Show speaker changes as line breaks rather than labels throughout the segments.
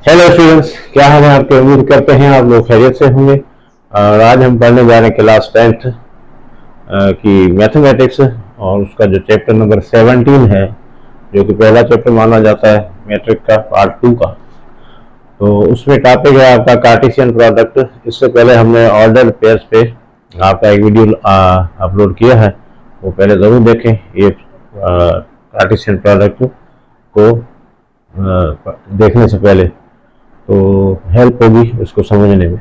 Hello students, क्या हाल है आपके। उम्मीद करते हैं आप लोग खैरियत से होंगे। और आज हम पढ़ने जा रहे हैं क्लास 10th की मैथमेटिक्स, और उसका जो चैप्टर नंबर 17 है, जो कि पहला चैप्टर माना जाता है मैट्रिक का पार्ट 2 का। तो उसमें टॉपिक है आपका कार्टेशियन प्रोडक्ट। इससे पहले हमने ऑर्डर पेयर्स पे आपका एक वीडियो अपलोड किया है, वो पहले ज़रूर देखें। ये कार्टेशियन प्रोडक्ट को देखने से पहले तो हेल्प होगी उसको समझने में,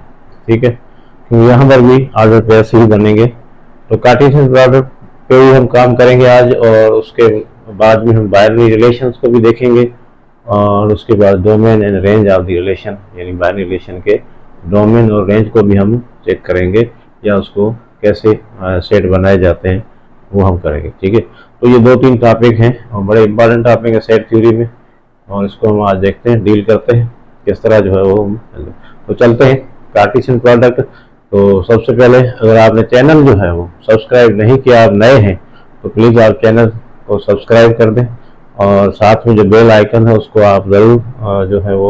ठीक है। क्योंकि यहाँ पर भी ऑर्डर पेयर्स ही बनेंगे। तो कार्टेशियन प्रोडक्ट पे ही हम काम करेंगे आज, और उसके बाद में हम बाइनरी रिलेशंस को भी देखेंगे, और उसके बाद domain and range of the relation, यानी बाइनरी रिलेशन के डोमेन और रेंज को भी हम चेक करेंगे, या उसको कैसे सेट बनाए जाते हैं वो हम करेंगे, ठीक है। तो ये 2-3 टॉपिक हैं और बड़े इंपॉर्टेंट टॉपिक है सेट थ्योरी में, और इसको हम आज देखते हैं, डील करते हैं किस तरह जो है वो। तो चलते हैं कार्टेशियन प्रोडक्ट। तो सबसे पहले अगर आपने चैनल जो है वो सब्सक्राइब नहीं किया, आप नए हैं, तो प्लीज़ आप चैनल को सब्सक्राइब कर दें, और साथ में जो बेल आइकन है उसको आप ज़रूर जो है वो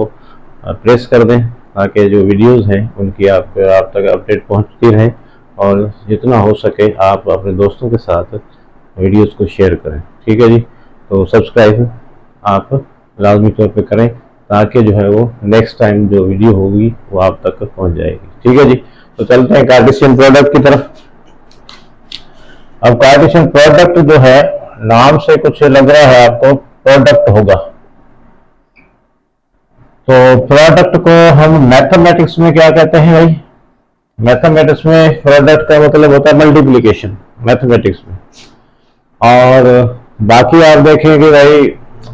प्रेस कर दें, ताकि जो वीडियोस हैं उनकी आप तक अपडेट पहुंचती रहे, और जितना हो सके आप अपने दोस्तों के साथ वीडियोस को शेयर करें, ठीक है जी। तो सब्सक्राइब आप लाजमी तौर पे करें, ताकि जो है वो नेक्स्ट टाइम जो वीडियो होगी वो आप तक पहुंच जाएगी, ठीक है जी। तो चलते हैं कार्टेशियन प्रोडक्ट की तरफ। अब कार्टेशियन प्रोडक्ट जो है, नाम से कुछ लग रहा है आपको, प्रोडक्ट होगा। तो प्रोडक्ट को हम मैथमेटिक्स में क्या कहते हैं भाई? मैथमेटिक्स में प्रोडक्ट का मतलब होता है मल्टीप्लिकेशन, मैथमेटिक्स में। और बाकी आप देखेंगे भाई,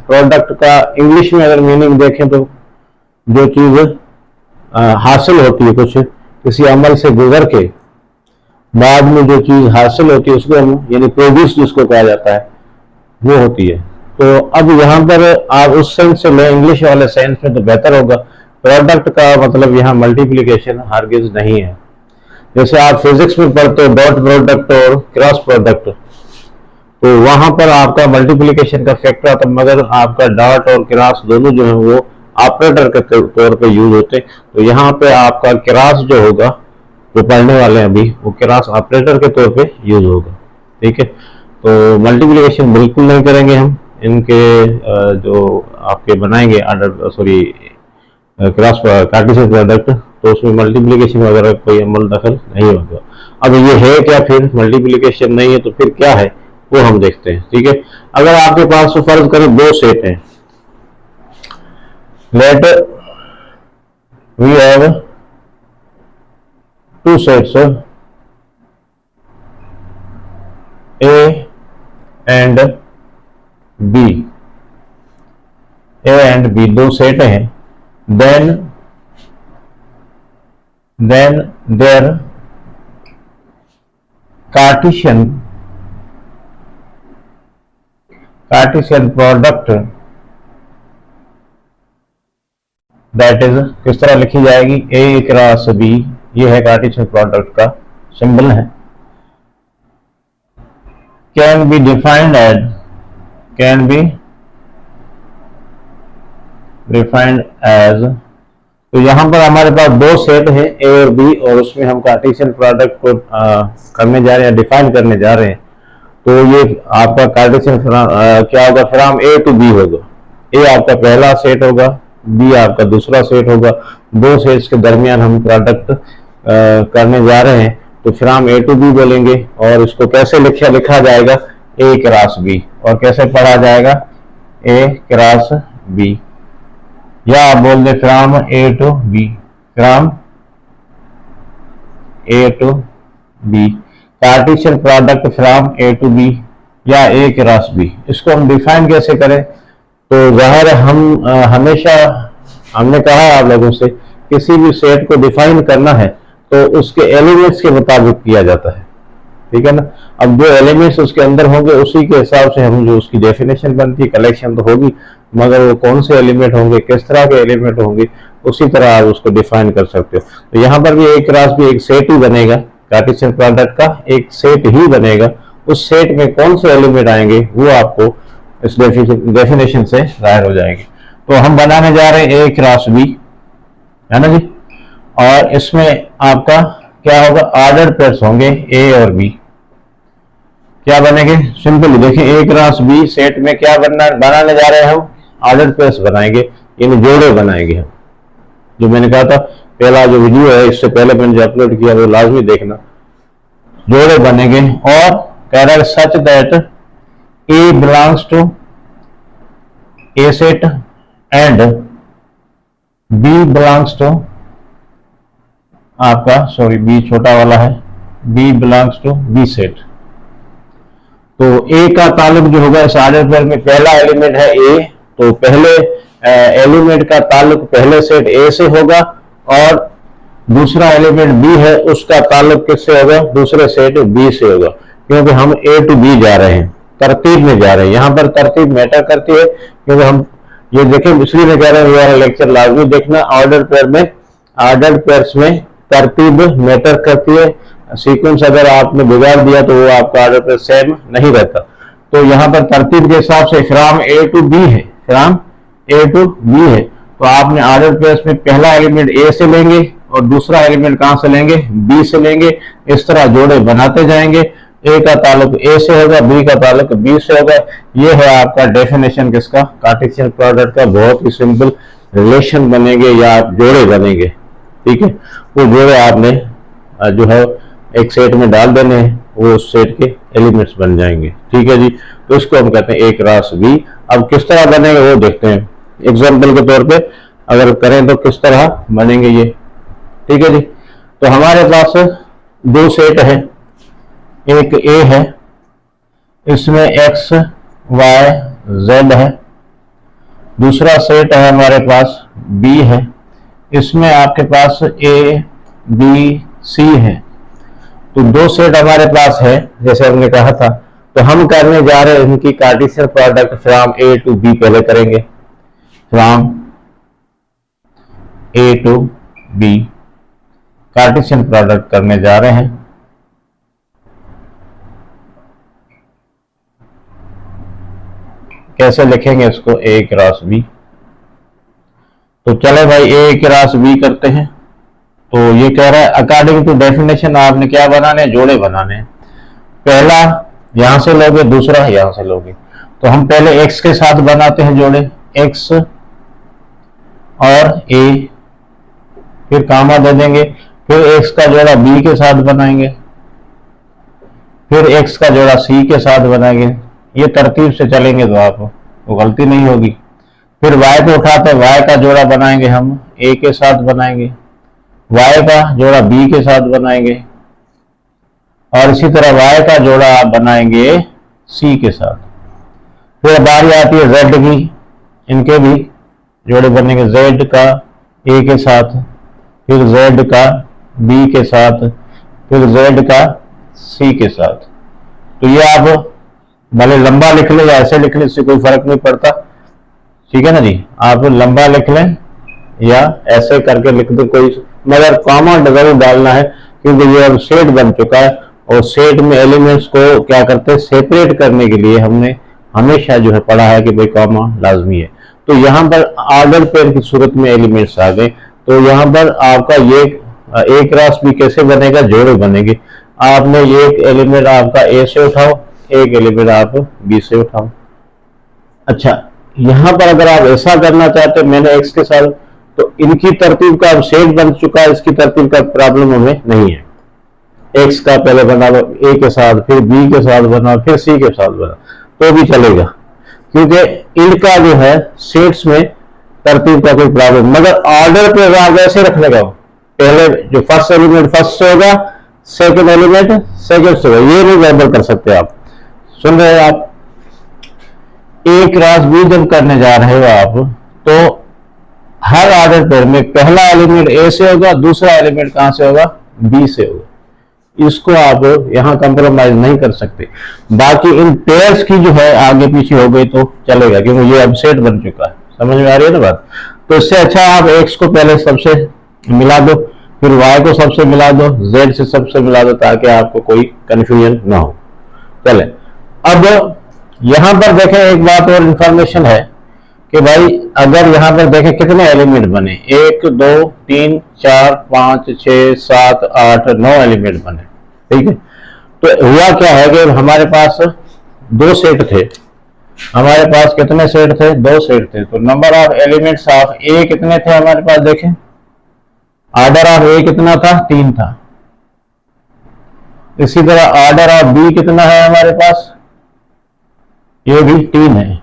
प्रोडक्ट का इंग्लिश में अगर मीनिंग देखें तो जो चीज हासिल होती है, कुछ किसी अमल से गुजर के बाद में जो चीज हासिल होती है उसको हम, यानी प्रोड्यूस जिसको कहा जाता है, वो होती है। तो अब यहाँ पर आप उस सेंस से लें, इंग्लिश वाले सेंस में तो बेहतर होगा। प्रोडक्ट का मतलब यहाँ मल्टीप्लिकेशन हरगिज नहीं है। जैसे आप फिजिक्स में पढ़ते हो डॉट प्रोडक्ट और क्रॉस प्रोडक्ट, तो वहां पर आपका मल्टीप्लिकेशन का फैक्टर आता, मगर आपका डॉट और क्रॉस दोनों जो है वो ऑपरेटर के तौर पे यूज होते। तो यहाँ पे आपका क्रॉस जो होगा, वो पढ़ने वाले हैं अभी, वो क्रॉस ऑपरेटर के तौर पे यूज होगा, ठीक है। तो मल्टीप्लिकेशन बिल्कुल नहीं करेंगे हम इनके, जो आपके बनाएंगे क्रॉस कार्टेशियन प्रोडक्ट, तो उसमें मल्टीप्लिकेशन वगैरह कोई अमल दखल नहीं होगा। अब ये है क्या फिर? मल्टीप्लिकेशन नहीं है तो फिर क्या है वो हम देखते हैं, ठीक है। अगर आपके पास तो फर्ज करें 2 सेट हैं, let we have 2 sets A and B, A and B 2 set हैं, then their Cartesian product that is, किस तरह लिखी जाएगी? ए क्रॉस बी, ये है कार्टेशियन प्रोडक्ट का सिंबल है। कैन बी डिफाइंड एज, तो यहां पर हमारे पास 2 सेट है ए और बी, और उसमें हम कार्टेशियन प्रोडक्ट को करने जा रहे हैं, डिफाइन करने जा रहे हैं। तो ये आपका कार्टेशियन क्या होगा? फ्रॉम ए टू बी होगा। ए आपका पहला सेट होगा, बी आपका दूसरा सेट होगा। 2 सेट्स के दरमियान हम प्रोडक्ट करने जा रहे हैं, तो फ्रॉम ए टू बी बोलेंगे। और इसको कैसे लिखा जाएगा? ए क्रॉस बी। और कैसे पढ़ा जाएगा? ए क्रॉस बी, या आप बोल दे from A to B, from A to B, Cartesian product from A to B या ए क्रॉस बी। इसको हम डिफाइन कैसे करें? तो जाहिर है हम हमेशा, हमने कहा है आप लोगों से, किसी भी सेट को डिफाइन करना है तो उसके एलिमेंट्स के मुताबिक किया जाता है, ठीक है ना। अब जो एलिमेंट्स उसके अंदर होंगे उसी के हिसाब से हम जो उसकी डेफिनेशन बनती है, कलेक्शन तो होगी, मगर वो कौन से एलिमेंट होंगे, किस तरह के एलिमेंट होंगे, उसी तरह आप उसको डिफाइन कर सकते हो। तो यहाँ पर भी ए क्रॉस बी एक सेट ही बनेगा, कार्टेशियन प्रोडक्ट का एक सेट ही बनेगा। उस सेट में कौन से एलिमेंट आएंगे वो आपको इस डेफिनेशन से जाहिर हो जाएंगे। तो हम बनाने जा रहे हैं ए क्रॉस बी, है ना जी। और इसमें आपका क्या होगा, ऑर्डर पेयर्स होंगे ए और बी। क्या बनेंगे, सिंपली देखिए ए क्रॉस बी सेट में क्या बनाने जा रहे हैं हम, ऑर्डर पेयर्स बनाएंगे, यानी जोड़े बनाएंगे हम। जो मैंने कहा था पहला जो वीडियो है इससे पहले मैंने जो अपलोड किया वो लाजमी देखना। जोड़े बनेंगे और कह रहा है such that a belongs to A set and b belongs to आपका, सॉरी बी छोटा वाला है, b belongs to B set. तो ए का ताल्लुक जो होगा इस ऑर्डर पेयर में, पहला एलिमेंट है ए, तो पहले एलिमेंट का ताल्लुक पहले सेट ए से होगा और दूसरा एलिमेंट बी है उसका ताल्लुक किससे होगा, दूसरे सेट बी से होगा, क्योंकि हम ए टू बी जा रहे हैं, तरतीब में जा रहे हैं। यहां पर तरतीब मैटर करती है, क्योंकि हम ये देखें इसलिए मैं कह रहा हूं ये लेक्चर लाजमी देखना। ऑर्डर पेयर में, ऑर्डर पेयर्स में तरतीब मैटर करती है। सीक्वेंस अगर आपने बिगाड़ दिया तो वो आपका ऑर्डर पेयर सेम नहीं रहता। तो यहाँ पर तरतीब के हिसाब से फ्रॉम ए टू बी है, फ्रॉम ए टू बी है, तो आपने ऑर्डर पेयर्स में पहला एलिमेंट ए से लेंगे और दूसरा एलिमेंट कहां से लेंगे, बी से लेंगे। इस तरह जोड़े बनाते जाएंगे, ए का ताल्लुक ए से होगा, बी का ताल्लुक बी से होगा। ये है आपका डेफिनेशन किसका, कार्टेशियन प्रोडक्ट का। बहुत ही सिंपल रिलेशन बनेंगे या जोड़े बनेंगे, ठीक है। वो जोड़े आपने जो है एक सेट में डाल देने हैं, वो उस सेट के एलिमेंट्स बन जाएंगे, ठीक है जी। तो इसको हम कहते हैं ए क्रॉस बी। अब किस तरह बनेंगे वो देखते हैं, एग्जाम्पल के तौर पे अगर करें तो किस तरह बनेंगे ये, ठीक है जी। तो हमारे पास दो सेट है, एक ए है, इसमें एक्स वाई जेड है। दूसरा सेट है हमारे पास बी है, इसमें आपके पास ए बी सी है। तो दो सेट हमारे पास है जैसे हमने कहा था। तो हम करने जा रहे हैं इनकी Cartesian product from A to B पहले करेंगे, from A to B Cartesian product करने जा रहे हैं। कैसे लिखेंगे इसको, ए क्रॉस बी। तो चले भाई ए क्रॉस बी करते हैं। तो ये कह रहा है अकॉर्डिंग टू डेफिनेशन आपने क्या बनाने, जोड़े बनाने हैं। पहला यहां से लोगे, दूसरा यहां से लोगे। तो हम पहले x के साथ बनाते हैं जोड़े, x और a, फिर कामा दे देंगे, फिर x का जोड़ा b के साथ बनाएंगे, फिर x का जोड़ा c के साथ बनाएंगे। ये तरतीब से चलेंगे तो आपको गलती नहीं होगी। फिर y को उठाते हैं, y का जोड़ा बनाएंगे हम a के साथ बनाएंगे, y का जोड़ा b के साथ बनाएंगे, और इसी तरह y का जोड़ा आप बनाएंगे c के साथ। फिर बारी आती है z की, इनके भी जोड़े बनेंगे, z का a के साथ, फिर z का b के साथ, फिर z का c के साथ। तो ये आप भले लंबा लिख लें या ऐसे लिख लें, इससे कोई फर्क नहीं पड़ता, ठीक है ना जी। आप लंबा लिख लें या ऐसे करके लिख दो, कोई, मगर कॉमा जरूर डालना है, क्योंकि ये अब सेट बन चुका है और सेट में एलिमेंट्स को क्या करते हैं, सेपरेट करने के लिए हमने हमेशा जो है पढ़ा है कि भाई कॉमा लाजमी है। तो यहाँ पर ऑर्डर पेयर की सूरत में एलिमेंट्स आ गए। तो यहाँ पर आपका ये ए क्रॉस बी कैसे बनेगा, जोड़े बनेंगे। आपने एक एलिमेंट आपका ए से उठाओ, एक एलिमेंट आप बी से उठाओ। अच्छा, यहाँ पर अगर आप ऐसा करना चाहते हैं, मैंने एक्स के साथ, तो इनकी तरतीब का अब सेट बन चुका है, इसकी तरतीब का प्रॉब्लम हमें नहीं है। एक्स का पहले बना लो ए के साथ, फिर बी के साथ बना, फिर सी के साथ बना, तो भी चलेगा, क्योंकि इनका जो है सेट्स में तरतीब का कोई प्रॉब्लम। मगर ऑर्डर पे आप ऐसे रखने का, पहले जो फर्स्ट एलिमेंट फर्स्ट से होगा, सेकंड एलिमेंट सेकंड से होगा, ये नहीं गड़बड़ कर सकते आप। सुन रहे हैं आप, ए क्रॉस बी जब करने जा रहे हो आप, तो हर ऑर्डर पेयर में पहला एलिमेंट ए से होगा, दूसरा एलिमेंट कहां से होगा, बी से होगा। इसको आप यहां कंप्रोमाइज नहीं कर सकते। बाकी इन पेयर्स की जो है आगे पीछे हो गई तो चलेगा, क्योंकि ये अब सेट बन चुका है। समझ में आ रही है ना बात। तो इससे अच्छा आप एक्स को पहले सबसे मिला दो, फिर वाई को सबसे मिला दो, जेड से सबसे मिला दो, ताकि आपको कोई कंफ्यूजन ना हो। चले, अब यहां पर देखें, एक बात और इंफॉर्मेशन है कि भाई अगर यहाँ पर देखें कितने एलिमेंट बने, 1 2 3 4 5 6 7 8 9 एलिमेंट बने, ठीक है। तो हुआ क्या है कि हमारे पास दो सेट थे, हमारे पास कितने सेट थे, दो सेट थे। तो नंबर ऑफ एलिमेंट्स ऑफ ए कितने थे हमारे पास, देखें ऑर्डर ऑफ ए कितना था, 3 था। इसी तरह ऑर्डर ऑफ बी कितना है हमारे पास, ये भी 3 है।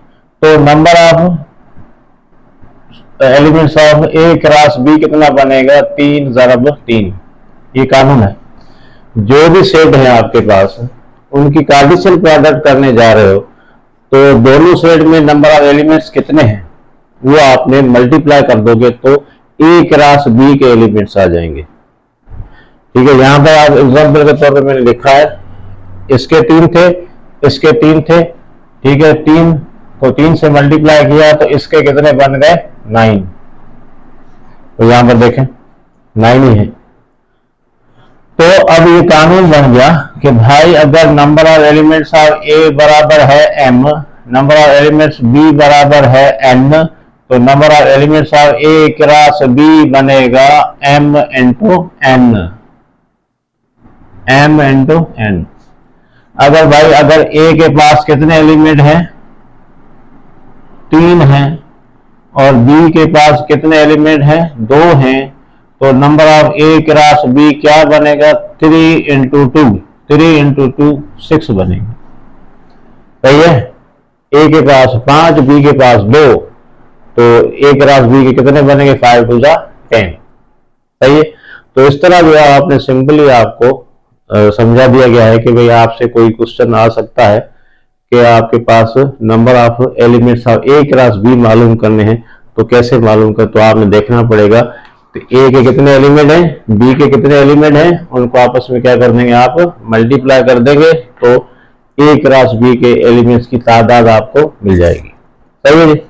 तो number of elements of A cross B कितना बनेगा, 3 × 3। ये कानून है। जो भी सेट है आपके पास उनकी कार्टेशियन प्रोडक्ट करने जा रहे हो तो दोनों सेट में नंबर ऑफ एलिमेंट्स कितने हैं वो आपने मल्टीप्लाई कर दोगे तो ए क्रॉस बी के एलिमेंट्स आ जाएंगे, ठीक है। यहां पर आप एग्जांपल के तौर पर मैंने लिखा है, इसके 3 थे, इसके 3 थे, ठीक है। 3 को 3 से मल्टीप्लाई किया तो इसके कितने बन गए, 9। तो यहां पर देखें 9 ही है। तो अब ये कानून बन गया कि भाई अगर नंबर ऑफ एलिमेंट्स ऑफ ए बराबर है m, number of elements b बराबर है n, तो number of elements of A cross b बनेगा m × n। अगर भाई अगर a के पास कितने एलिमेंट हैं, 3 हैं, और b के पास कितने एलिमेंट हैं, 2 हैं, तो number of A cross B क्या बनेगा, 3 × 2, 3 × 2 6 बनेगा, सही है। ए के पास 5, बी के पास 2, तो ए क्रॉस बी के कितने बनेंगे, 5 × 2 = 10, सही है। तो इस तरह जो है आपने सिंपली आपको समझा दिया गया है कि भाई आपसे कोई क्वेश्चन आ सकता है कि आपके पास number of elements of A cross B मालूम करने हैं, तो कैसे मालूम कर, तो आपने देखना पड़ेगा तो ए के कितने एलिमेंट हैं, बी के कितने एलिमेंट हैं, उनको आपस में क्या कर देंगे, आप मल्टीप्लाई कर देंगे तो ए क्रॉस बी के एलिमेंट्स की तादाद आपको मिल जाएगी, सही है जी।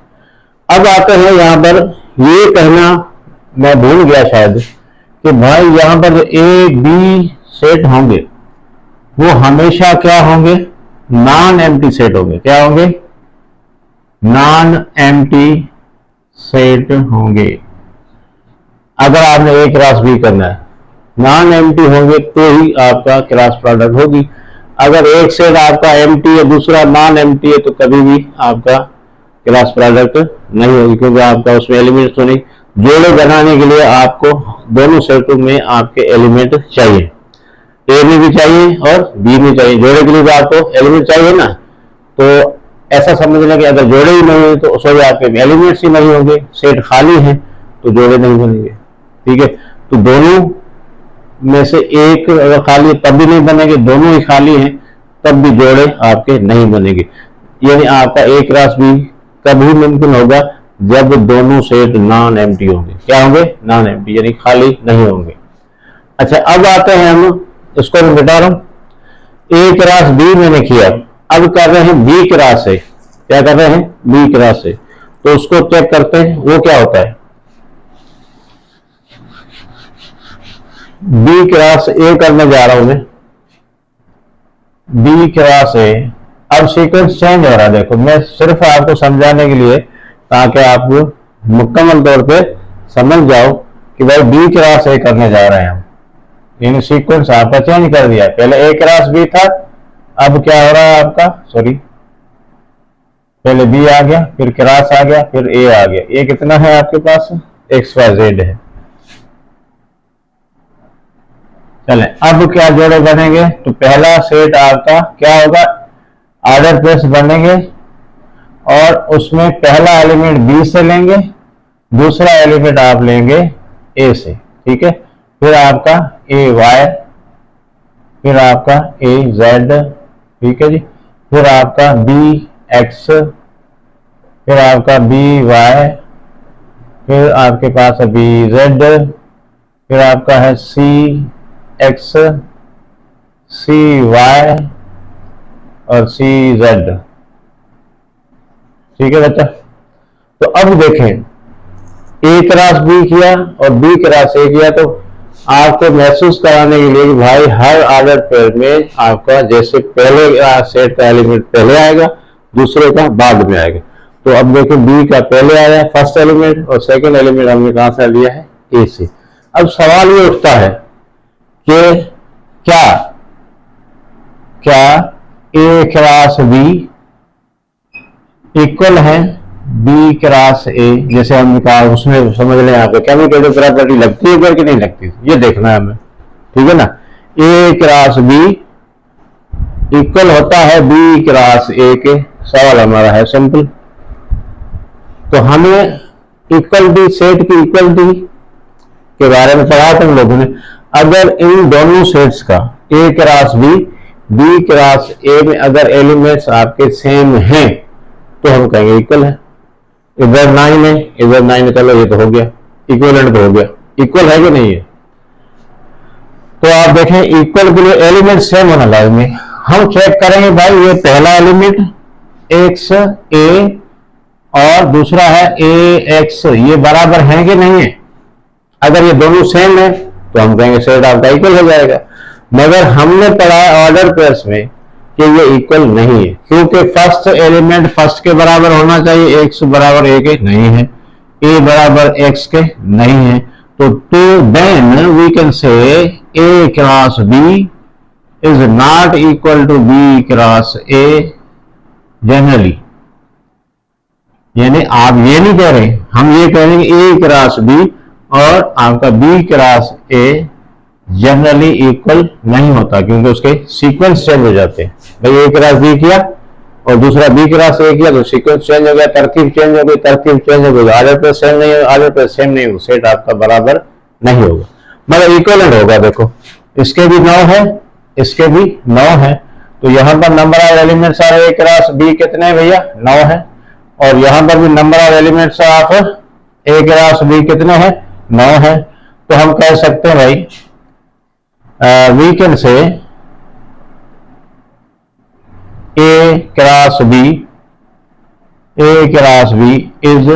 अब आते हैं यहाँ पर, ये कहना मैं भूल गया शायद कि भाई यहाँ पर ए बी सेट होंगे वो हमेशा क्या होंगे, नॉन एम्प्टी सेट होंगे। क्या होंगे, नॉन एम्प्टी सेट होंगे। अगर आपने ए क्रॉस बी करना है, नॉन एम्प्टी होंगे तो ही आपका क्रॉस प्रोडक्ट होगी। अगर एक सेट आपका एम्प्टी है, दूसरा नॉन एम्प्टी है, तो कभी भी आपका क्रॉस प्रोडक्ट नहीं होगी, क्योंकि आपका उसमें एलिमेंट तो नहीं। जोड़े बनाने के लिए आपको दोनों सेटों में आपके एलिमेंट चाहिए, ए में भी चाहिए और बी में चाहिए। जोड़े के लिए भी आपको एलिमेंट चाहिए ना, तो ऐसा समझ लें कि अगर जोड़े ही नहीं हुए तो सॉरी आपके एलिमेंट्स ही नहीं होंगे, सेट खाली है तो जोड़े नहीं बनेंगे, ठीक है। तो दोनों में से एक अगर खाली है तब भी नहीं बनेंगे, दोनों ही खाली हैं तब भी जोड़े आपके नहीं बनेंगे। यानी आपका ए क्रॉस बी कभी मुमकिन होगा जब दोनों सेट नॉन एम्प्टी होंगे। क्या होंगे, नॉन एम्प्टी, यानी खाली नहीं होंगे। अच्छा, अब आते हैं हम, इसको मैं बता रहा हूं, ए क्रॉस बी मैंने किया, अब कर रहे हैं बी क्रॉस से। क्या कर रहे हैं, बी क्रॉस से। तो उसको चेक करते हैं वो क्या होता है। बी क्रॉस ए करने जा रहा हूं मैं, बी क्रॉस ए। अब सीक्वेंस चेंज हो रहा है, देखो मैं सिर्फ आपको समझाने के लिए, ताकि आप मुकम्मल तौर पे समझ जाओ कि भाई बी क्रॉस ए करने जा रहे हैं हम, यानी सीक्वेंस आपका चेंज कर दिया है। पहले ए क्रॉस बी था, अब क्या हो रहा है आपका, सॉरी पहले बी आ गया, फिर क्रॉस आ गया, फिर ए आ गया। ये कितना है आपके पास, XYZ है। चले, अब क्या जोड़े बनेंगे, तो पहला सेट आपका क्या होगा, ऑर्डर प्लेस बनेंगे और उसमें पहला एलिमेंट बी से लेंगे, दूसरा एलिमेंट आप लेंगे ए से, ठीक है। फिर आपका AY, फिर आपका AZ, ठीक है जी। फिर आपका BX, फिर आपका BY, फिर आपके पास है BZ, फिर आपका है CX, CY और CZ, ठीक है बच्चा। तो अब देखें, ए क्रॉस बी किया और बी क्रॉस ए किया, तो आपको महसूस कराने के लिए कि भाई हर ऑर्डर पेयर में आपका जैसे पहले सेट का एलिमेंट पहले आएगा, दूसरे का बाद में आएगा। तो अब देखिए बी का पहले आया फर्स्ट एलिमेंट और सेकंड एलिमेंट हमने कहां से लिया है, ए से। अब सवाल ये उठता है कि क्या क्या ए क्रॉस बी इक्वल है बी क्रॉस ए, जैसे हमने कहा उसमें समझ लें यहाँ पे केमिकल प्रॉपर्टी लगती है कि नहीं लगती, ये देखना है हमें, ठीक है ना। ए क्रॉस बी इक्वल होता है बी क्रॉस ए के, सवाल हमारा है सिंपल। तो हमें इक्वलिटी, सेट की इक्वलिटी के बारे में पढ़ा तुम लोगों ने। अगर इन दोनों सेट्स का ए क्रॉस बी क्रॉस ए में अगर एलिमेंट्स आपके सेम हैं तो हम कहेंगे इक्वल है। इधर 9 है, इधर 9 है, चलो ये तो हो गया, इक्वलेंट तो हो गया। इक्वल है कि नहीं है? तो आप देखें इक्वल के लिए एलिमेंट सेम होना लाएंगे। हम चेक करेंगे भाई ये पहला एलिमेंट एक्स ए और दूसरा है ए एक्स, ये बराबर है कि नहीं है। अगर ये दोनों सेम है तो हम कहेंगे सेट आपका इक्वल हो जाएगा। मगर हमने पढ़ा है ऑर्डर पेयर्स में कि ये इक्वल नहीं है, क्योंकि फर्स्ट एलिमेंट फर्स्ट के बराबर होना चाहिए, एक्स बराबर ए के नहीं है, ए बराबर एक्स के नहीं है। तो then we can say A cross B is not equal to B cross A generally. यानी आप ये नहीं कह रहे, हम ये कह रहे हैं ए क्रॉस बी और आपका B cross A generally equal नहीं होता, क्योंकि उसके सीक्वेंस चेंज हो जाते हैं। भाई ए क्रॉस बी किया और दूसरा बी क्रॉस ए किया तो सीक्वेंस चेंज हो गया, तरकीब चेंज हो गई, तरकीब चेंज हो गई, आर्डर पे सेम नहीं, आर्डर पे सेम नहीं, सेट आपका बराबर नहीं होगा, मतलब इक्वलेंट होगा। देखो इसके भी 9 है, इसके भी 9 है, तो यहां पर number of elements are A cross B कितने हैं भैया, 9 है। और यहां पर भी number of elements of A cross B कितने हैं, 9 है। तो हम कह सकते हैं भाई we can say A cross B is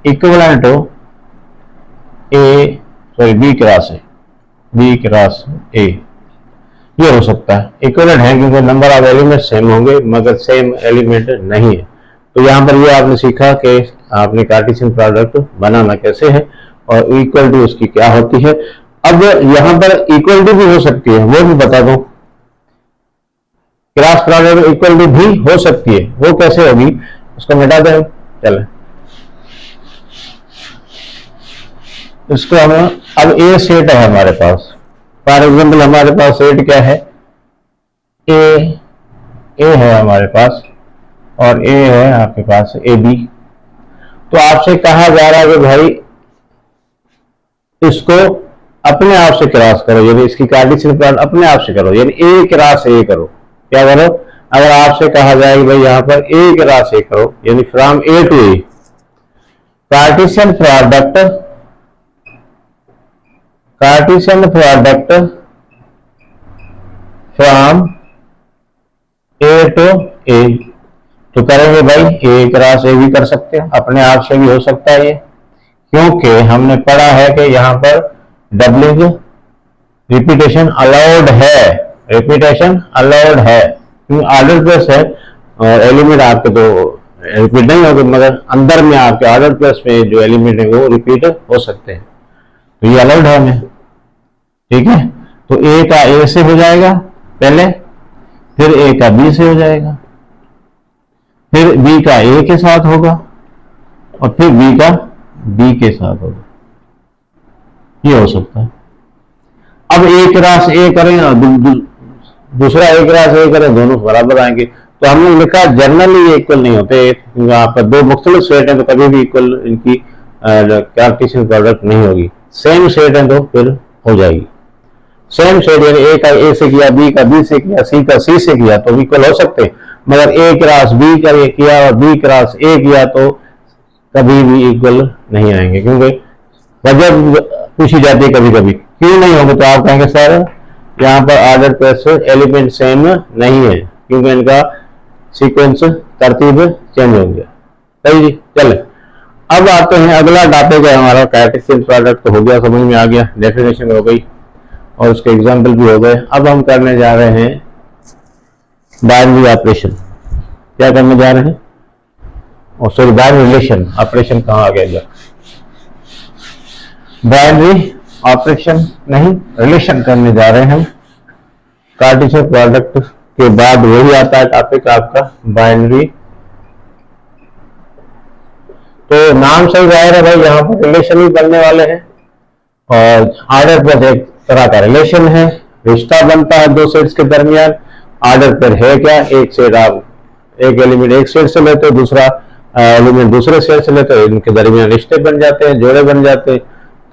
equivalent to B cross A, ये हो सकता है इक्विवेलेंट है, क्योंकि नंबर ऑफ एलिमेंट सेम होंगे मगर सेम एलिमेंट नहीं है। तो यहां पर ये आपने सीखा कि आपने कार्टेशियन प्रोडक्ट बनाना कैसे है और इक्वलिटी उसकी क्या होती है। अब यहां पर इक्वलिटी भी हो सकती है, वो भी बता दो। क्रॉस प्रोडक्ट इक्वलिटी भी हो सकती है, वो कैसे होगी उसको मिटा दें। चले इसको हम अब ए सेट है हमारे पास, फॉर एग्जाम्पल हमारे पास सेट क्या है, ए है हमारे पास और ए है आपके पास ए बी। तो आपसे कहा जा रहा है कि भाई इसको अपने आप से क्रॉस करो, यानी इसकी कार्टेशियन प्रोडक्ट अपने आप से करो, यानी ए क्रॉस ए करो। क्या करो, अगर आपसे कहा जाए कि भाई यहां पर ए क्रॉस ए करो, यानी from A to A, Cartesian product from A to A, तो करेंगे भाई ए क्रॉस ए भी कर सकते हैं, अपने आप से भी हो सकता है ये, क्योंकि हमने पढ़ा है कि यहाँ पर डबलिंग रिपीटेशन अलाउड है, क्योंकि ऑर्डर प्लस है और एलिमेंट आपके तो रिपीट नहीं होगा, मगर अंदर में आपके ऑर्डर प्लस में जो एलिमेंट है वो रिपीट हो सकते हैं, तो ये अलाउड है हमें, ठीक है। तो ए का ए से हो जाएगा पहले, फिर ए का बी से हो जाएगा, फिर बी का ए के साथ होगा और फिर बी का बी के साथ होगा, ये हो सकता है। अब ए क्रॉस ए करें और दूसरा ए क्रॉस ए करें, दोनों बराबर आएंगे। तो हमने लिखा जनरली ये इक्वल नहीं होते, आपका दो मुख्तलिफ सेट है तो कभी भी इक्वल इनकी कार्टेशियन प्रोडक्ट नहीं होगी। सेम सेट है तो फिर हो जाएगी। सेम सेट यानी ए का ए से किया, बी का बी से किया, सी का सी से किया तो इक्वल हो सकते हैं, मगर ए क्रॉस बी किया और बी क्रॉस ए किया तो कभी भी इक्वल नहीं आएंगे, क्योंकि वजह पूछी जाती है कभी कभी क्यों नहीं होंगे, तो आप कहेंगे सर यहाँ पर ऑर्डर प्लस एलिमेंट सेम नहीं है, क्योंकि इनका सीक्वेंस तरतीब चेंज हो गया। सही जी, चले अब आते हैं अगला टॉपिक है हमारा कार्टेशियन प्रोडक्ट। तो हो गया, समझ में आ गया, डेफिनेशन हो गई और उसके एग्जाम्पल भी हो गए। अब हम करने जा रहे हैं बाइनरी ऑपरेशन। क्या करने जा रहे हैं? और सॉरी बाइनरी रिलेशन, ऑपरेशन कहाँ आ गया, बाइनरी ऑपरेशन नहीं, रिलेशन करने जा रहे हैं हम। कार्टेशियन प्रोडक्ट के बाद वही आता है टॉपिक आपका बाइनरी। तो नाम सही जाहिर है भाई, यहाँ पर रिलेशन ही बनने वाले हैं और ऑर्डर पर एक तरह का रिलेशन है, रिश्ता बनता है दो सेट्स के दरमियान। ऑर्डर पर है क्या, एक सेट आप एक एलिमेंट एक सेट से लेते हो, दूसरा एलिमेंट दूसरे सेट से लेते हो, इनके दरमियान रिश्ते बन जाते हैं, जोड़े बन जाते हैं।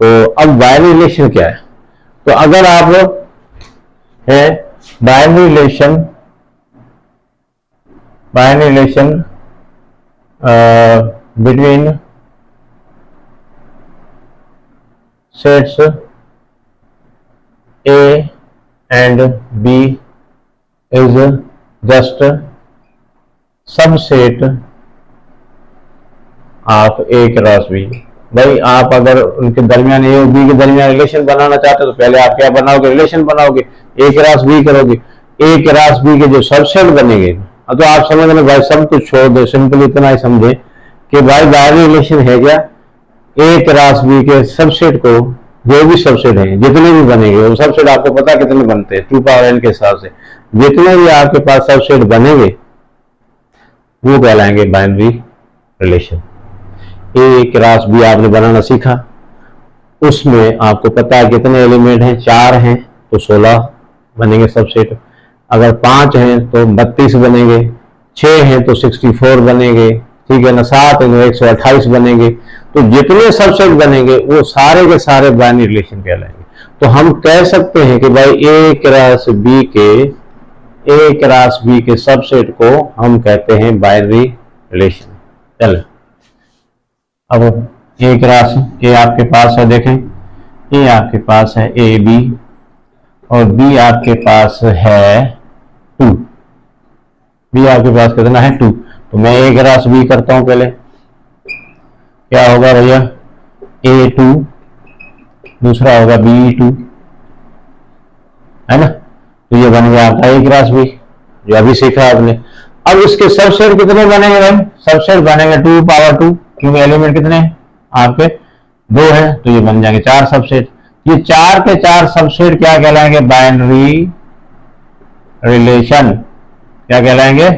तो अब बाइनरी रिलेशन क्या है, तो अगर आप है binary relation between sets A and B is just subset of A cross B. भाई आप अगर उनके दरमियान ए और बी के दरमियान रिलेशन बनाना चाहते हो तो पहले आप क्या बनाओगे, रिलेशन बनाओगे, ए क्रॉस बी करोगे, ए क्रॉस बी के जो सबसेट बनेंगे। तो आप समझ रहे भाई, सब कुछ छोड़ दो, सिंपल इतना ही समझे कि भाई बाइनरी रिलेशन है क्या, ए क्रॉस बी के सबसेट को, जो भी सबसेट है जितने भी बनेंगे वो सबसेट आपको पता कितने बनते हैं 2 पावर n के हिसाब से, जितने भी आपके पास सबसेट बनेंगे वो कहलाएंगे बाइनरी रिलेशन। ए क्रॉस बी आपने बनाना सीखा, उसमें आपको पता है कितने एलिमेंट हैं, 4 हैं तो 16 बनेंगे सबसेट, अगर 5 हैं तो 32 बनेंगे, 6 हैं तो 64 बनेंगे, ठीक है ना, 7 हैं तो 128 बनेंगे। तो जितने सबसेट बनेंगे वो सारे के सारे बाइनरी रिलेशन कहलाएंगे। तो हम कह सकते हैं कि भाई ए क्रॉस बी के सबसेट को हम कहते हैं बाइनरी रिलेशन। चलो अब ए क्रॉस ए आपके पास है, देखें ए आपके पास है ए बी और बी आपके पास है 2, बी आपके पास कितना है 2। तो मैं ए क्रॉस बी करता हूं, पहले क्या होगा भैया, A2 दूसरा होगा B2, है ना। तो ये बन गया आपका ए क्रॉस बी जो अभी सीखा आपने। अब इसके सबसेट कितने बनेंगे भाई, सबसेट बनेंगे 2 पावर 2, क्योंकि एलिमेंट कितने हैं आपके 2 हैं, तो ये बन जाएंगे 4 सबसेट। ये 4 के 4 सबसेट क्या कहलाएंगे, बाइनरी रिलेशन। क्या कहलाएंगे,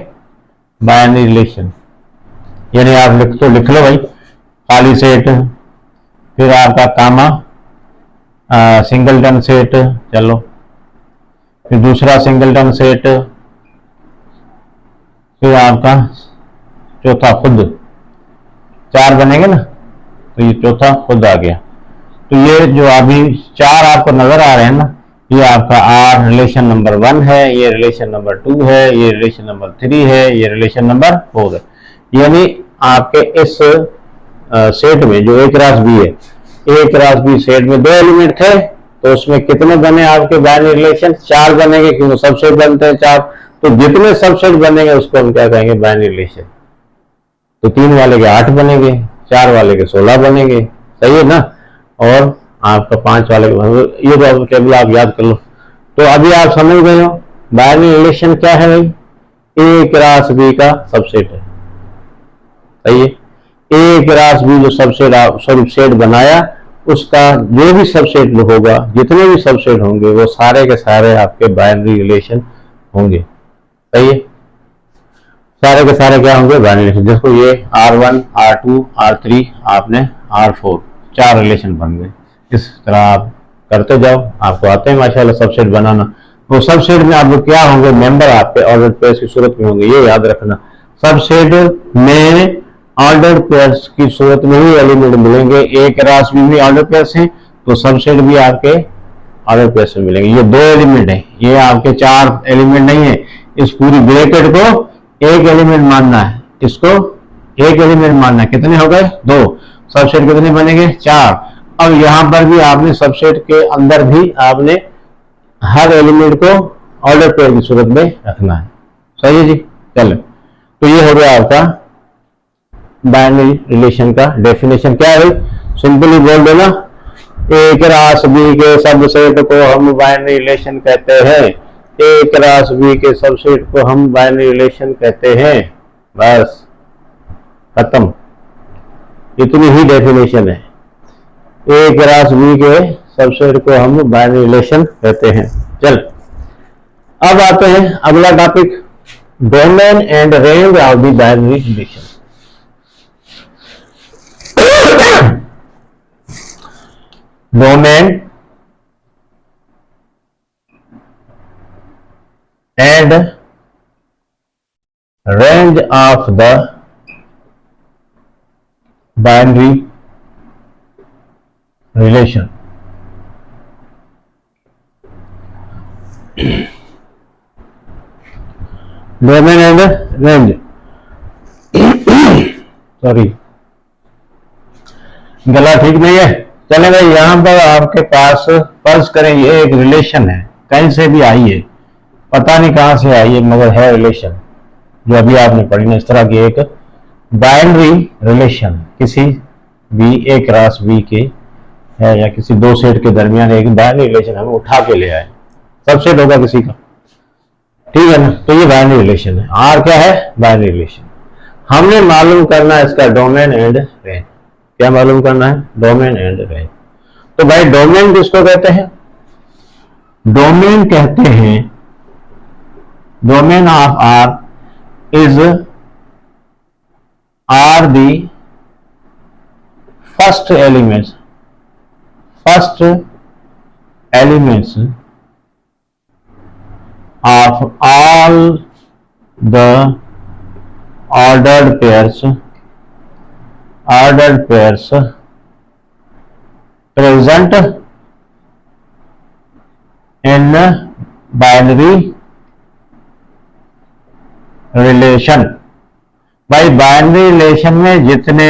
बाइनरी रिलेशन। यानी आप लिख लो भाई, खाली सेट, फिर आपका कामा सिंगलटन सेट, चलो फिर दूसरा सिंगलटन सेट, फिर आपका चौथा खुद, 4 बनेंगे ना, तो ये चौथा खुद आ गया। तो ये जो अभी 4 आपको नजर आ रहे हैं ना, ये आपका आर रिलेशन नंबर 1 है, ये रिलेशन नंबर 2 है, ये रिलेशन नंबर 3 है, ये रिलेशन नंबर 4 है। यानी आपके इस सेट में जो ए क्रॉस बी है, ए क्रॉस बी सेट में 2 एलिमेंट थे, तो उसमें कितने बने आपके बाइनरी रिलेशन, 4 बनेंगे, क्योंकि सबसेट बनते हैं 4। तो जितने सबसेट बनेंगे उसको हम क्या कहेंगे, बाइनरी रिलेशन। तो 3 वाले के 8 बनेंगे, 4 वाले के 16 बनेंगे, सही है ना, और आपका 5 वाले के, ये तो केवल आप याद कर लो। तो अभी आप समझ गए हो बाइनरी रिलेशन क्या है भाई, ए क्रॉस बी का सबसेट है, सही है। ए क्रॉस बी जो सबसेट सेट बनाया, उसका जो भी सबसेट होगा, जितने भी सबसेट होंगे वो सारे के सारे आपके बाइनरी रिलेशन होंगे, सही है। सारे के सारे क्या होंगे, बाइनरी रिलेशन। जिसको ये R1 R2 R3 आपने R4 4 रिलेशन बन गए। इस तरह आप करते जाओ, आपको आते हैं माशाल्लाह सबसेट बनाना। तो सबसेट में आपको क्या होंगे, मेंबर आपके ऑर्डर पेयर्स की सूरत में होंगे, ये याद रखना। सबसेट में ऑर्डर पेयर्स की सूरत में ही एलिमेंट मिलेंगे। ए क्रॉस बी में ऑर्डर पेयर्स हैं, तो सबसेट भी आपके ऑर्डर पेयर्स में मिलेंगे। ये 2 एलिमेंट है, ये आपके 4 एलिमेंट नहीं है। इस पूरी ब्रैकेट को एक एलिमेंट मानना है, इसको एक एलिमेंट मानना है। कितने हो गए, 2। सबसेट कितने बनेंगे, 4। अब यहां पर भी आपने सबसेट के अंदर भी आपने हर एलिमेंट को ऑर्डर पेयर की सूरत में रखना है, सही है जी। चलो, तो ये हो गया आपका बाइनरी रिलेशन का डेफिनेशन। क्या है, सिंपली बोल देना, ए क्रॉस बी के सबसेट को हम बाइनरी रिलेशन कहते हैं, ए क्रॉस बी के सबसेट को हम बाइनरी रिलेशन कहते हैं, बस खत्म, इतनी ही डेफिनेशन है। ए क्रॉस बी के सबसेट को हम बाइनरी रिलेशन कहते हैं। चल अब आते हैं अगला topic, domain and range of the binary relation. Domain and range of the binary relation. Domain and range, sorry गला ठीक नहीं है। चले भाई, यहां पर आपके पास फर्ज करें ये एक रिलेशन है, कहीं से भी आई है, पता नहीं कहां से आई है, मगर है रिलेशन जो अभी आपने पढ़ी ना, इस तरह की एक बाइनरी रिलेशन किसी भी ए क्रॉस बी के है या किसी दो सेट के दरमियान एक बाइनरी रिलेशन हम उठा के ले आए, सबसेट होगा किसी का, ठीक है ना। तो ये बाइनरी रिलेशन है। आर क्या है? Binary relation. हमने मालूम करना है इसका डोमेन एंड रेंज। क्या मालूम करना है? Domain and range. तो भाई डोमेन किसको कहते हैं? डोमेन कहते हैं, domain of R is are the first elements of all the ordered pairs present in binary relation। भाई बाइनरी रिलेशन में जितने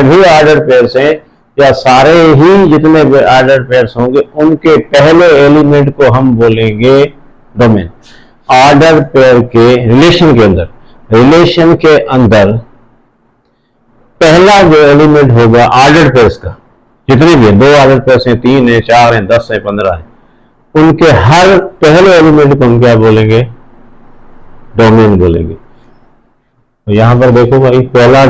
भी ऑर्डर पेयर्स हैं या सारे ही जितने भी ऑर्डर पेयर्स होंगे उनके पहले एलिमेंट को हम बोलेंगे डोमेन। ऑर्डर पेयर के रिलेशन के अंदर पहला जो एलिमेंट होगा ऑर्डर पेयर्स का, जितने भी 2 ऑर्डर पेयर्स हैं, 3 है, 4 है, 10 है, 15 है, उनके हर पहले एलिमेंट को हम क्या बोलेंगे? डोमेन बोलेंगे। तो यहां पर देखो भाई, पहला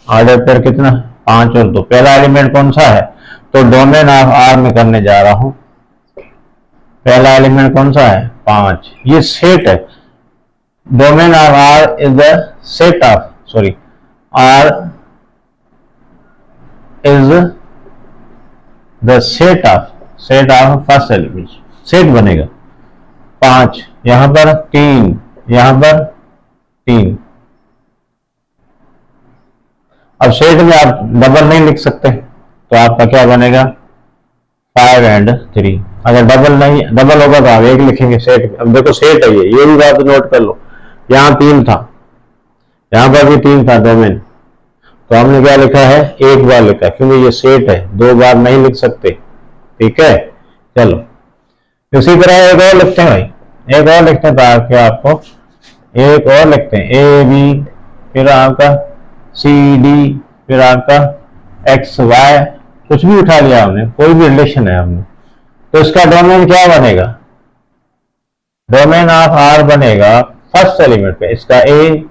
ऑर्डर पेयर कितना? 5 और 2। पहला एलिमेंट कौन सा है? तो डोमेन ऑफ आर में करने जा रहा हूं। पहला एलिमेंट कौन सा है? 5। ये सेट है। Domain of R is the set of, sorry, R is the set of first element. Set बनेगा 5, यहां पर 3, यहां पर 3। अब सेट में आप डबल नहीं लिख सकते, तो आपका क्या बनेगा? 5 and 3। अगर डबल होगा तो आप 1 लिखेंगे सेट में। अब देखो सेट है ये भी बात नोट कर लो। यहाँ 3 था, यहाँ पर भी 3 था डोमेन, तो हमने क्या लिखा है? 1 बार लिखा, क्योंकि ये सेट है, 2 बार नहीं लिख सकते, ठीक है। चलो इसी तरह एक और लिखते हैं भाई, एक और लिखते हैं, ताकि आपको एक और लिखते हैं, ए बी, फिर आपका सी डी, फिर आपका एक्स वाई, कुछ भी उठा लिया हमने, कोई भी रिलेशन है हमने, तो इसका डोमेन क्या बनेगा? डोमेन ऑफ आर बनेगा फर्स्ट एलिमेंट पे इसका ए,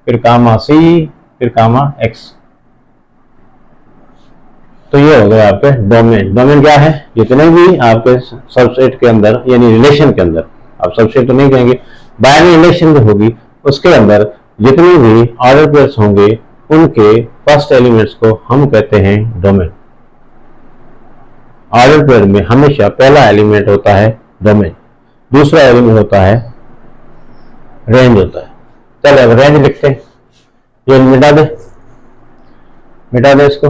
फिर कामा सी, फिर कामा एक्स। तो ये हो गया आपके डोमेन। डोमेन क्या है? जितने भी आपके सबसेट के अंदर, यानी रिलेशन के अंदर, आप सबसेट तो नहीं कहेंगे, बाइनरी रिलेशन जो होगी उसके अंदर जितने भी ऑर्डर पेयर्स होंगे उनके फर्स्ट एलिमेंट्स को हम कहते हैं डोमेन। ऑर्डर पेयर में हमेशा पहला एलिमेंट होता है डोमेन, दूसरा एलिमेंट होता है रेंज होता है। चलो अब रेंज लिखते हैं, ये मिटा दे इसको।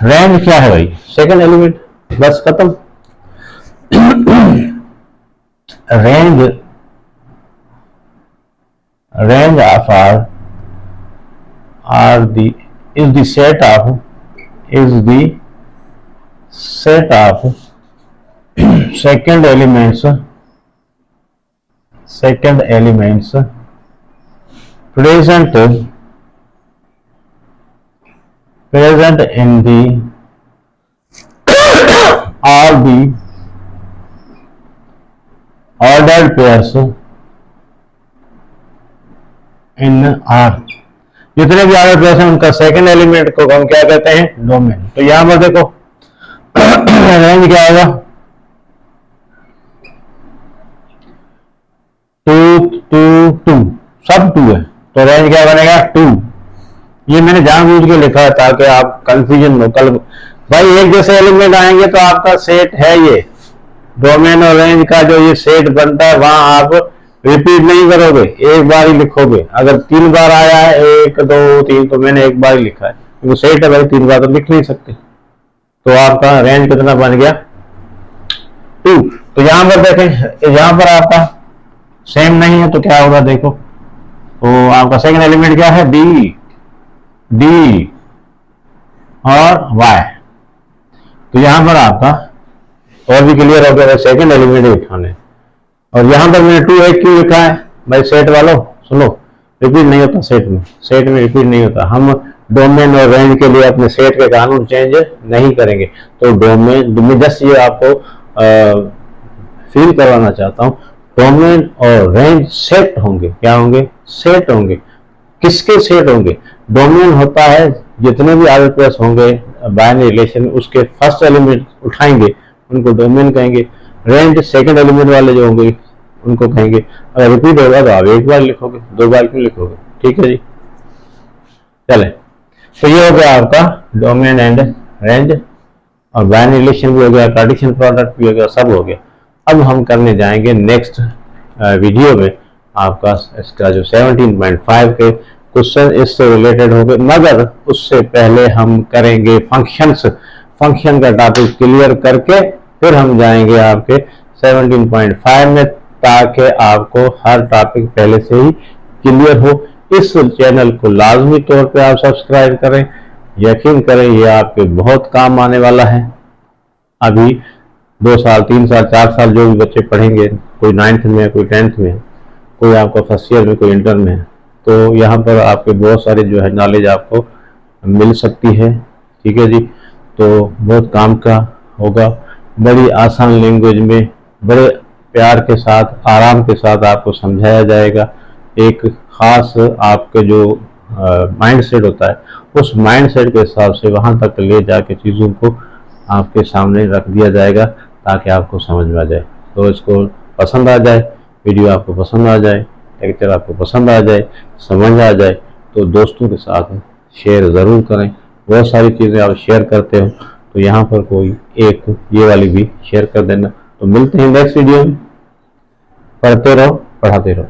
रेंज क्या है भाई? सेकंड एलिमेंट, बस खत्म। range of R is the set of second elements present in the all the ordered pairs in are, जितने भी आर प्लस हैं उनका सेकंड एलिमेंट को हम क्या कहते हैं, डोमेन। तो यहां पर देखो रेंज क्या आएगा, 2 2 2, सब 2 है, तो रेंज क्या बनेगा 2। ये मैंने जानबूझ के लिखा है ताकि आप कंफ्यूजन हो। कल भाई एक जैसे एलिमेंट आएंगे तो आपका सेट है ये डोमेन और रेंज का जो ये सेट बनता है, वहां आप रिपीट नहीं करोगे, एक बार ही लिखोगे। अगर 3 बार आया है 1 2 3 तो मैंने एक बार ही लिखा है, क्योंकि सेट है भाई, 3 बार तो लिख नहीं सकते। तो आपका रेंज कितना बन गया 2। तो यहां पर देखें, यहां पर आपका सेम नहीं है तो क्या होगा देखो, तो आपका सेकंड एलिमेंट क्या है, डी और वाई। तो यहां पर आपका और भी क्लियर हो गया, सेकंड एलिमेंट उठाने। और यहां पर मैंने 2 8 क्यों लिखा है भाई, सेट वालों सुनो, रिपीट नहीं होता सेट में रिपीट नहीं होता। हम डोमेन और रेंज के लिए अपने सेट के कानून चेंज नहीं करेंगे। तो डोमेन, जस्ट ये आपको फील करवाना चाहता हूं, डोमेन और रेंज सेट होंगे। क्या होंगे, सेट होंगे। किसके सेट होंगे, डोमेन होता है जितने भी आर प्लस होंगे बाइनरी रिलेशन, उसके फर्स्ट एलिमेंट उठाएंगे उनको डोमेन कहेंगे। रेंज सेकंड एलिमेंट वाले जो होंगे उनको कहेंगे। अगर रिपीट होगा तो आप एक बार लिखोगे, 2 बार क्यों लिखोगे, ठीक है जी। चले, तो ये हो गया आपका डोमेन एंड रेंज, और बाइनरी रिलेशन भी हो गया, कार्टेशियन प्रोडक्ट भी हो गया, सब हो गया। अब हम करने जाएंगे नेक्स्ट वीडियो में आपका इसका जो 17.5 के क्वेश्चन इससे रिलेटेड होंगे, मगर उससे पहले हम करेंगे फंक्शंस। फंक्शन का टॉपिक क्लियर करके फिर हम जाएंगे आपके 17.5 में, ताकि आपको हर टॉपिक पहले से ही क्लियर हो। इस चैनल को लाजमी तौर पे आप सब्सक्राइब करें, यकीन करें ये आपके बहुत काम आने वाला है। अभी 2 साल 3 साल 4 साल जो भी बच्चे पढ़ेंगे, कोई 9th में है, कोई 10th में है, कोई आपका फर्स्ट ईयर में, कोई इंटर में है, तो यहाँ पर आपके बहुत सारे जो है नॉलेज आपको मिल सकती है, ठीक है जी। तो बहुत काम का होगा, बड़ी आसान लैंग्वेज में, बड़े प्यार के साथ, आराम के साथ आपको समझाया जाएगा। एक खास आपके जो माइंड सेट होता है, उस माइंड सेट के हिसाब से वहाँ तक ले जाके चीज़ों को आपके सामने रख दिया जाएगा, ताकि आपको समझ में आ जाए। तो इसको पसंद आ जाए, वीडियो आपको पसंद आ जाए, लेक्चर आपको पसंद आ जाए, समझ आ जाए, तो दोस्तों के साथ शेयर ज़रूर करें। बहुत सारी चीज़ें आप शेयर करते हो, तो यहाँ पर कोई एक ये वाली भी शेयर कर देना। तो मिलते हैं नेक्स्ट वीडियो में, पढ़ते रहो, पढ़ाते रहो।